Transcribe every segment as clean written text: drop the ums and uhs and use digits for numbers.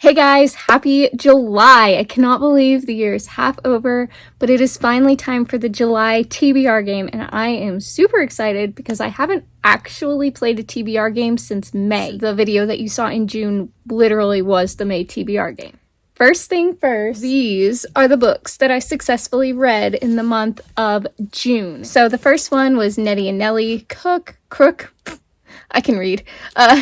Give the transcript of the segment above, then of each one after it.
Hey guys, happy July! I cannot believe the year is half over, but it is finally time for the July TBR game, and I am super excited because I haven't actually played a TBR game since May. The video that you saw in June literally was the May TBR game. First thing first, these are the books that I successfully read in the month of June. So the first one was Nettie and Nellie I can read.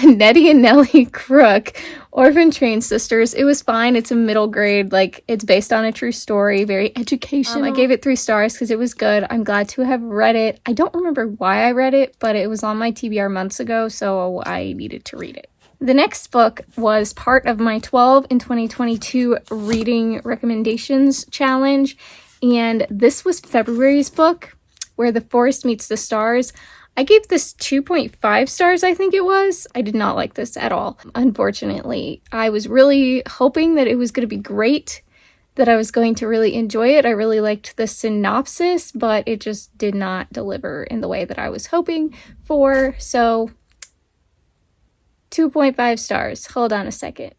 Nettie and Nellie Crook, Orphan Train Sisters. It was fine. It's a middle grade, like, it's based on a true story, very educational. I gave it 3 stars because it was good. I'm glad to have read it. I don't remember why I read it, but it was on my TBR months ago, so I needed to read it. The next book was part of my 12 in 2022 reading recommendations challenge, and this was February's book, Where the Forest Meets the Stars. I gave this 2.5 stars, I think it was. I did not like this at all, unfortunately. I was really hoping that it was going to be great, that I was going to really enjoy it. I really liked the synopsis, but it just did not deliver in the way that I was hoping for. So, 2.5 stars. Hold on a second.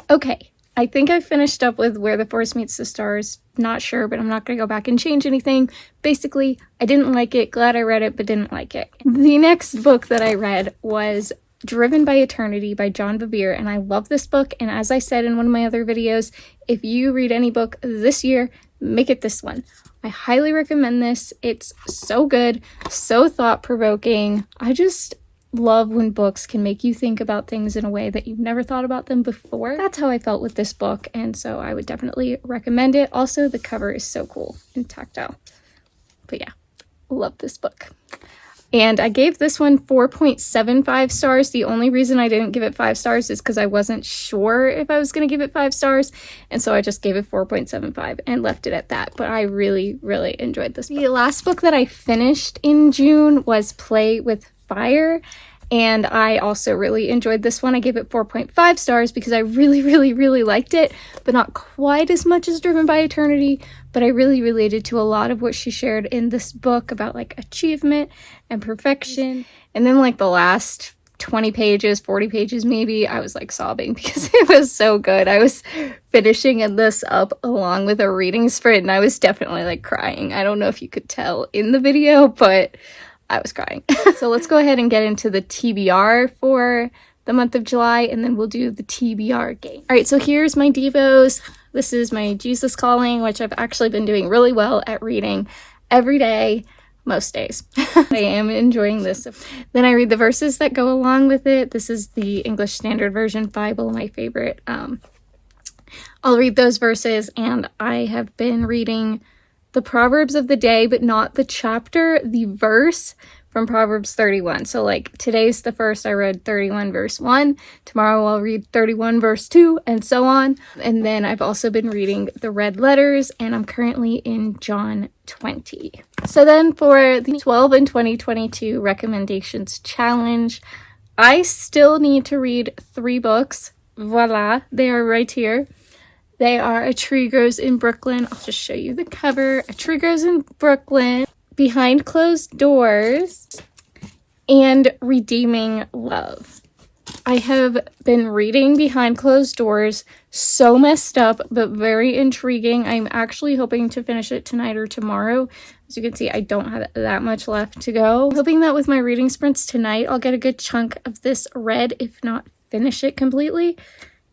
Okay. I think I finished up with Where the Forest Meets the Stars. Not sure, but I'm not going to go back and change anything. Basically, I didn't like it. Glad I read it, but didn't like it. The next book that I read was Driven by Eternity by John Bevere, and I love this book. And as I said in one of my other videos, if you read any book this year, make it this one. I highly recommend this. It's so good, so thought-provoking. I just love when books can make you think about things in a way that you've never thought about them before. That's how I felt with this book, and so I would definitely recommend it. Also, the cover is so cool and tactile. But yeah, love this book. And I gave this one 4.75 stars. The only reason I didn't give it 5 stars is because I wasn't sure if I was going to give it 5 stars, and so I just gave it 4.75 and left it at that. But I really, really enjoyed this book. The last book that I finished in June was Play with Fire, and I also really enjoyed this one. I gave it 4.5 stars because I really, really, really liked it, but not quite as much as Driven by Eternity, but I really related to a lot of what she shared in this book about, like, achievement and perfection. And then, like, the last 20 pages, 40 pages maybe, I was, like, sobbing because it was so good. I was finishing this up along with a reading sprint, and I was definitely, like, crying. I don't know if you could tell in the video, but I was crying. So let's go ahead and get into the TBR for the month of July, and then we'll do the TBR game. All right, so here's my Devos. This is my Jesus Calling, which I've actually been doing really well at reading every day, most days. I am enjoying this. Then I read the verses that go along with it. This is the English Standard Version Bible, my favorite. I'll read those verses, and I have been reading the Proverbs of the day, but not the chapter, the verse from Proverbs 31. So, like, today's the first. I read 31 verse 1. Tomorrow I'll read 31 verse 2, and so on. And then I've also been reading the red letters, and I'm currently in John 20. So then for the 12 in 2022 recommendations challenge, I still need to read 3 books. Voila, they are right here. They are A Tree Grows in Brooklyn. I'll just show you the cover. A Tree Grows in Brooklyn, Behind Closed Doors, and Redeeming Love. I have been reading Behind Closed Doors, so messed up, but very intriguing. I'm actually hoping to finish it tonight or tomorrow. As you can see, I don't have that much left to go. I'm hoping that with my reading sprints tonight, I'll get a good chunk of this read, if not finish it completely.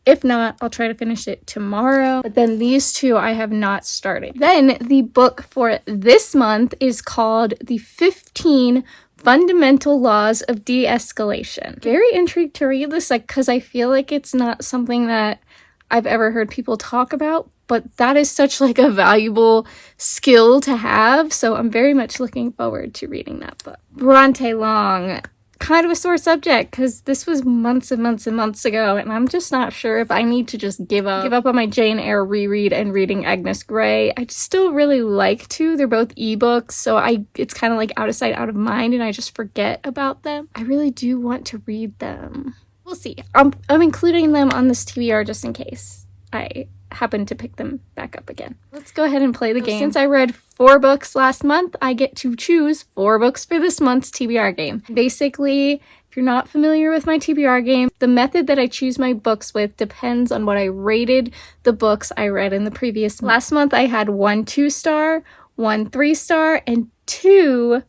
If not, I'll try to finish it tomorrow. But then these 2 I have not started. Then the book for this month is called The 15 Fundamental Laws of De-Escalation. Very intrigued to read this, like, because I feel like it's not something that I've ever heard people talk about, but that is such, like, a valuable skill to have. So I'm very much looking forward to reading that book. Bronte Long. Kind of a sore subject because this was months and months and months ago, and I'm just not sure if I need to just give up on my Jane Eyre reread and reading Agnes Grey. I still really like to. They're both ebooks, so it's kind of like out of sight, out of mind, and I just forget about them. I really do want to read them. We'll see. I'm including them on this TBR just in case I happen to pick them back up again. Let's go ahead and play the game. Since I read 4 books last month, I get to choose 4 books for this month's TBR game. Basically, if If you're not familiar with my TBR game, the method that I choose my books with depends on what I rated the books I read in the previous month. Last month I had 1 2-star, 1 3-star, and 2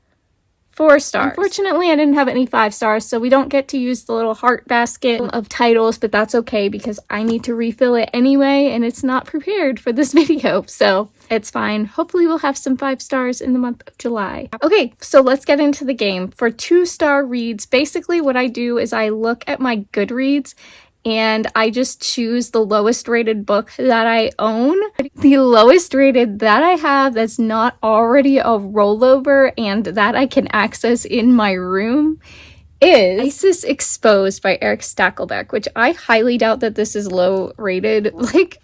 4 stars. Unfortunately, I didn't have any 5 stars, so we don't get to use the little heart basket of titles, but that's okay because I need to refill it anyway, and it's not prepared for this video, so it's fine. Hopefully we'll have some 5 stars in the month of July. Okay, so let's get into the game. For 2-star reads, basically what I do is I look at my Goodreads and I just choose the lowest rated book that I own. The lowest rated that I have that's not already a rollover and that I can access in my room is Isis Exposed by Eric Stakelbeck, which I highly doubt that this is low rated. Like,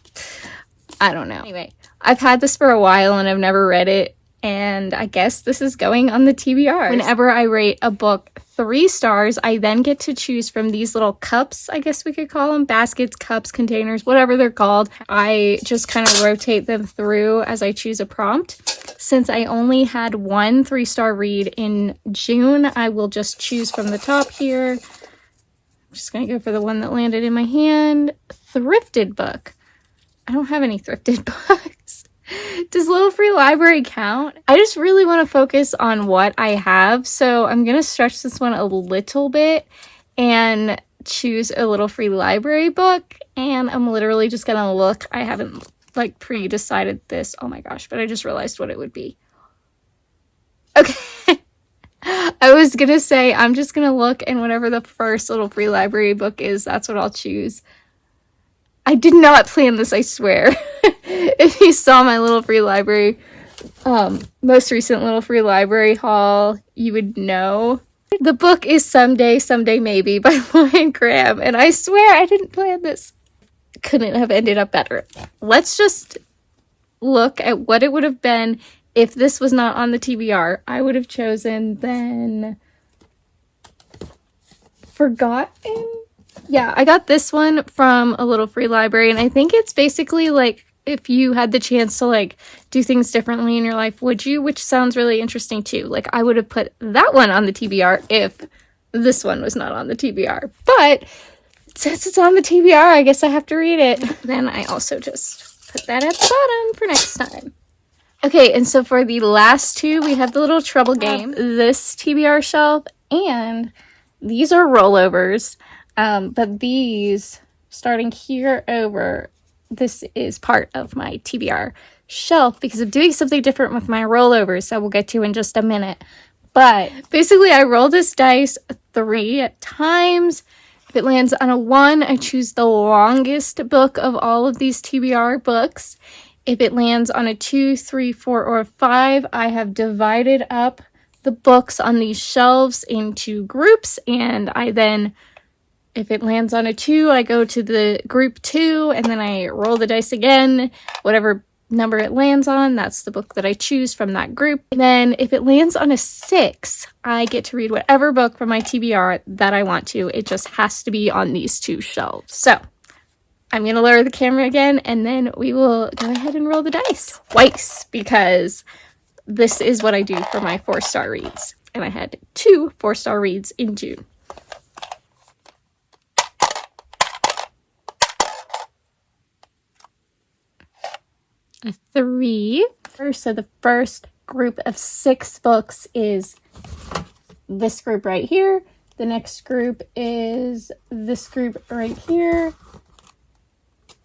I don't know. Anyway, I've had this for a while and I've never read it, and I guess this is going on the TBR. Whenever I rate a book 3 stars, I then get to choose from these little cups, I guess we could call them, baskets, cups, containers, whatever they're called. I just kind of rotate them through as I choose a prompt. Since I only had 1 3-star read in June, I will just choose from the top here. I'm just gonna go for the one that landed in my hand. Thrifted book. I don't have any thrifted books. Does Little Free Library count? I just really want to focus on what I have, so I'm going to stretch this one a little bit and choose a Little Free Library book, and I'm literally just going to look. I haven't, like, pre-decided this. Oh my gosh, but I just realized what it would be. Okay. I was going to say, I'm just going to look, and whatever the first Little Free Library book is, that's what I'll choose. I did not plan this, I swear. If you saw my Little Free Library, most recent Little Free Library haul, you would know. The book is Someday, Someday Maybe by Lauren Graham, and I swear I didn't plan this. Couldn't have ended up better. Let's just look at what it would have been if this was not on the TBR. I would have chosen then Forgotten. Yeah, I got this one from a Little Free Library, and I think it's basically like if you had the chance to like do things differently in your life, would you? Which sounds really interesting too. Like I would have put that one on the TBR if this one was not on the TBR. But since it's on the TBR, I guess I have to read it. Then I also just put that at the bottom for next time. Okay, and so for the last 2, we have the Little Trouble Game, this TBR Shelf, and these are rollovers. But these, starting here over, this is part of my TBR Shelf because I'm doing something different with my rollovers that we'll get to in just a minute. But basically, I roll this dice 3 times. If it lands on a 1, I choose the longest book of all of these TBR books. If it lands on a 2, 3, 4, or 5, I have divided up the books on these shelves into groups, and I then, if it lands on a 2, I go to the group 2, and then I roll the dice again. Whatever number it lands on, that's the book that I choose from that group. And then if it lands on a 6, I get to read whatever book from my TBR that I want to. It just has to be on these 2 shelves. So I'm going to lower the camera again, and then we will go ahead and roll the dice twice because this is what I do for my 4-star reads. And I had 2 4-star reads in June. A 3. So the first group of 6 books is this group right here. The next group is this group right here.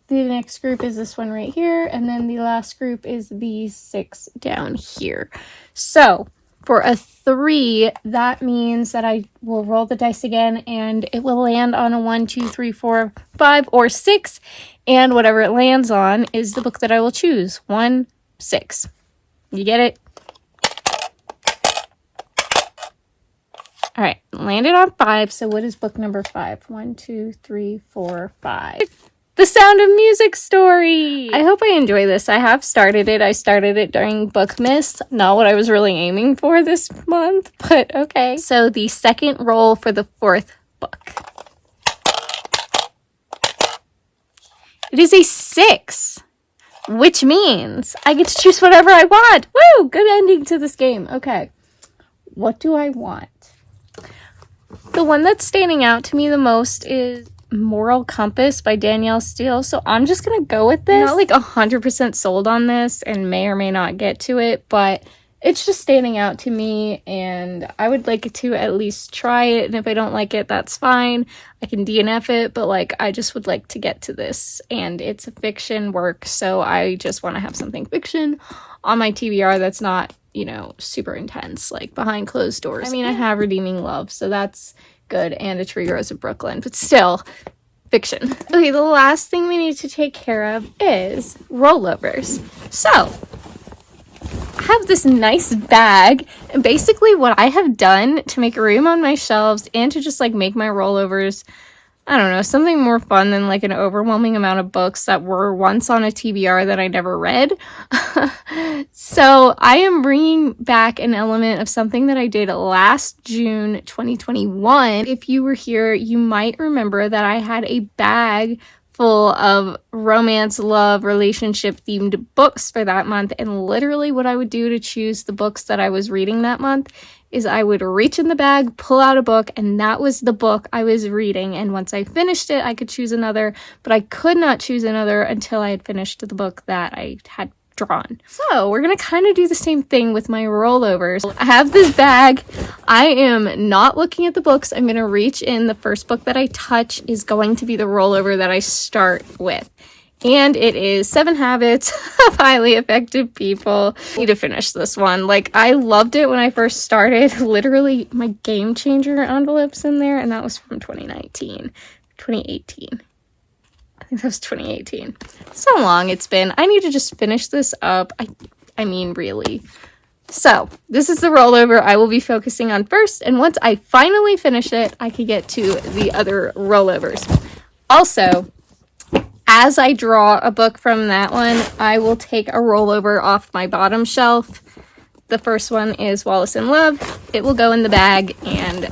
The next group is this one right here. And then the last group is these 6 down here. So for a 3, that means that I will roll the dice again and it will land on a 1, 2, 3, 4, 5, or 6. And whatever it lands on is the book that I will choose. 1, 6. You get it? All right, landed on 5. So what is book number 5? 1, 2, 3, 4, 5. The Sound of Music story. I hope I enjoy this. I have started it. I started it during Bookmas. Not what I was really aiming for this month, but okay. So the second roll for the 4th book. It is a 6, which means I get to choose whatever I want. Woo! Good ending to this game. Okay. What do I want? The one that's standing out to me the most is Moral Compass by Danielle Steele, so I'm just gonna go with this. Not like 100% sold on this and may or may not get to it, but it's just standing out to me and I would like to at least try it, and if I don't like it, that's fine. I can DNF it, but like I just would like to get to this, and it's a fiction work, so I just want to have something fiction on my TBR that's not, you know, super intense, like behind closed doors. I mean, I have Redeeming Love, so that's good, and A Tree Grows in Brooklyn, but still fiction. Okay, the last thing we need to take care of is rollovers. So I have this nice bag, and basically what I have done to make room on my shelves and to just like make my rollovers, I don't know, something more fun than like an overwhelming amount of books that were once on a TBR that I never read. So I am bringing back an element of something that I did last June 2021. If you were here, you might remember that I had a bag full of romance, love, relationship themed books for that month, and literally what I would do to choose the books that I was reading that month is I would reach in the bag, pull out a book, and that was the book I was reading, and once I finished it, I could choose another, but I could not choose another until I had finished the book that I had drawn. So we're gonna kind of do the same thing with my rollovers. I have this bag. I am not looking at the books. I'm gonna reach in. The first book that I touch is going to be the rollover that I start with, and it is 7 Habits of Highly Effective People. I need to finish this one. Like, I loved it when I first started. Literally, my Game Changer envelope's in there, and that was from 2018. I think that was 2018. So long it's been. I need to just finish this up. I mean, really. So, this is the rollover I will be focusing on first, and once I finally finish it, I can get to the other rollovers. Also, as I draw a book from that one, I will take a rollover off my bottom shelf. The first one is Wallace in Love. It will go in the bag, and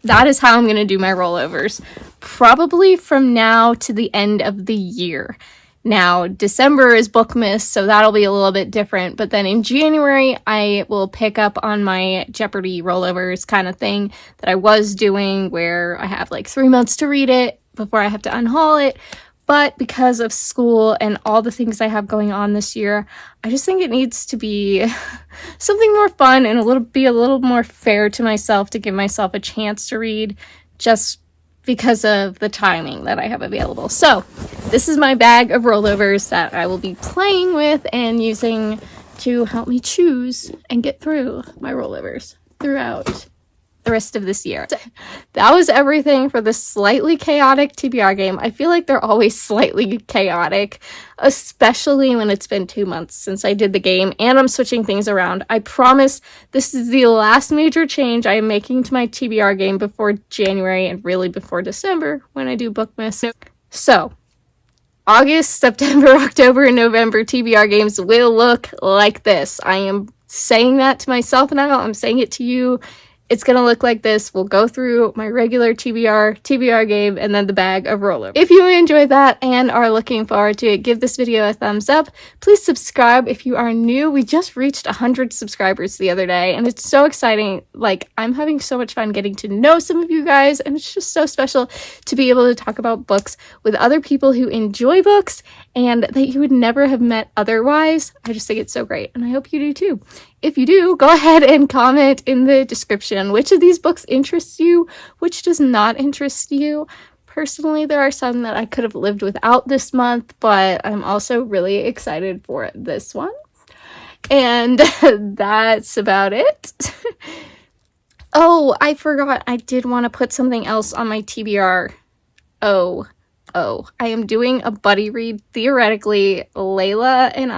that is how I'm going to do my rollovers. Probably from now to the end of the year. Now, December is Bookmas, so that'll be a little bit different. But then in January, I will pick up on my Jeopardy rollovers kind of thing that I was doing, where I have like 3 months to read it before I have to unhaul it. But because of school and all the things I have going on this year, I just think it needs to be something more fun and be a little more fair to myself, to give myself a chance to read, just because of the timing that I have available. So this is my bag of rollovers that I will be playing with and using to help me choose and get through my rollovers throughout the rest of this year. So that was everything for the slightly chaotic TBR game. I feel like they're always slightly chaotic, especially when it's been 2 months since I did the game and I'm switching things around. I promise this is the last major change I am making to my TBR game before January, and really before December when I do Bookmas. So August, September, October, and November TBR games will look like this. I am saying that to myself now. I'm saying it to you. It's going to look like this. We'll go through my regular TBR game, and then the bag of rollover. If you enjoyed that and are looking forward to it, give this video a thumbs up. Please subscribe if you are new. We just reached 100 subscribers the other day, and it's so exciting. Like, I'm having so much fun getting to know some of you guys, and it's just so special to be able to talk about books with other people who enjoy books and that you would never have met otherwise. I just think it's so great, and I hope you do too. If you do, go ahead and comment in the description which of these books interests you, which does not interest you. Personally, there are some that I could have lived without this month, but I'm also really excited for this one. And that's about it. Oh, I forgot. I did want to put something else on my TBR. Oh, I am doing a buddy read. Theoretically, Layla and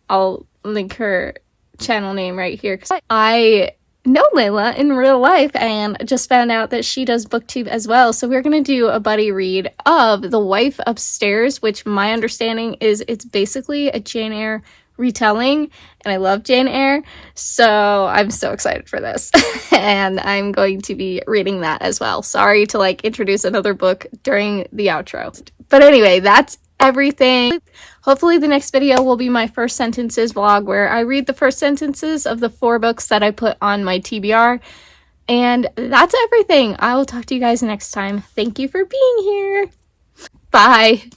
I'll link her channel name right here, because I know Layla in real life and just found out that she does booktube as well. So we're going to do a buddy read of The Wife Upstairs, which my understanding is it's basically a Jane Eyre retelling, and I love Jane Eyre, so I'm so excited for this. And I'm going to be reading that as well. Sorry to like introduce another book during the outro, but anyway, that's everything. Hopefully the next video will be my first sentences vlog, where I read the first sentences of the 4 books that I put on my TBR. And that's everything. I will talk to you guys next time. Thank you for being here. Bye.